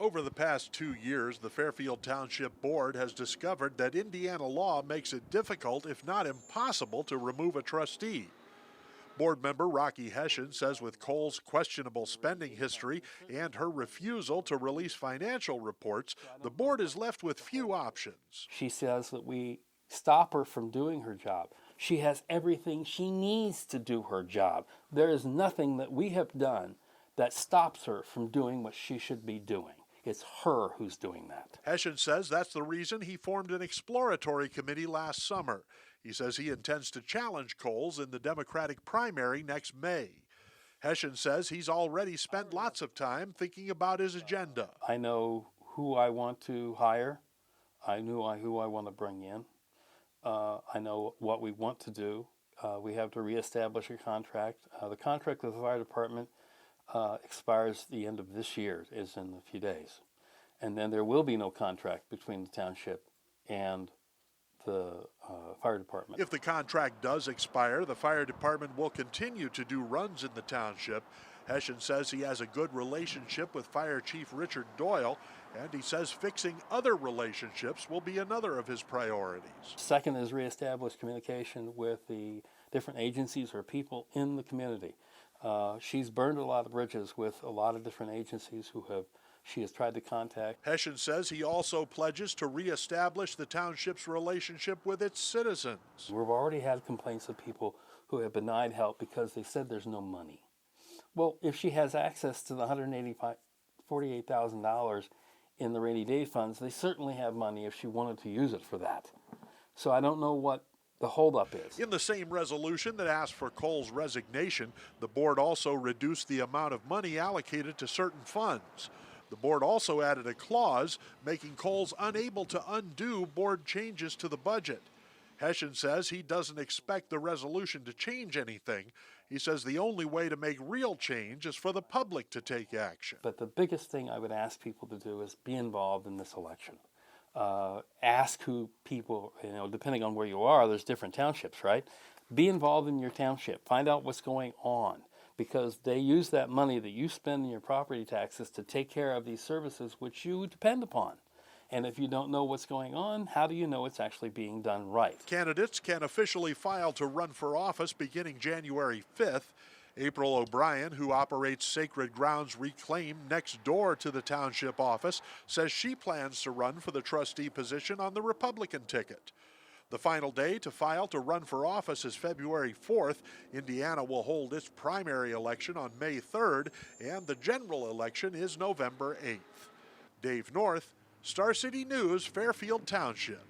Over the past 2 years, the Fairfield Township Board has discovered that Indiana law makes it difficult, if not impossible, to remove a trustee. Board member Rocky Hession says with Cole's questionable spending history and her refusal to release financial reports, the board is left with few options. She says that we stop her from doing her job. She has everything she needs to do her job. There is nothing that we have done that stops her from doing what she should be doing. It's her who's doing that. Hession says that's the reason he formed an exploratory committee last summer. He says he intends to challenge Coles in the Democratic primary next May. Hession says he's already spent lots of time thinking about his agenda. I know who I want to hire. I know who I want to bring in. I know what we want to do. We have to reestablish a contract. The contract with the fire department expires the end of this year, is in a few days. And then there will be no contract between the township and the fire department. If the contract does expire, the fire department will continue to do runs in the township. Hession says he has a good relationship with Fire Chief Richard Doyle, and he says fixing other relationships will be another of his priorities. Second is reestablish communication with the different agencies or people in the community. She's burned a lot of bridges with a lot of different agencies she has tried to contact. Hession says he also pledges to reestablish the township's relationship with its citizens. We've already had complaints of people who have denied help because they said there's no money. Well, if she has access to the $148,000 in the rainy day funds, they certainly have money if she wanted to use it for that. So I don't know what the holdup is. In the same resolution that asked for Cole's resignation, the board also reduced the amount of money allocated to certain funds. The board also added a clause making Coles unable to undo board changes to the budget. Hession says he doesn't expect the resolution to change anything. He says the only way to make real change is for the public to take action. But the biggest thing I would ask people to do is be involved in this election. Ask who people, depending on where you are, there's different townships, right? Be involved in your township. Find out what's going on, because they use that money that you spend in your property taxes to take care of these services which you depend upon. And if you don't know what's going on, how do you know it's actually being done right? Candidates can officially file to run for office beginning January 5th. April O'Brien, who operates Sacred Grounds Reclaim next door to the township office, says she plans to run for the trustee position on the Republican ticket. The final day to file to run for office is February 4th. Indiana will hold its primary election on May 3rd, and the general election is November 8th. Dave North, Star City News, Fairfield Township.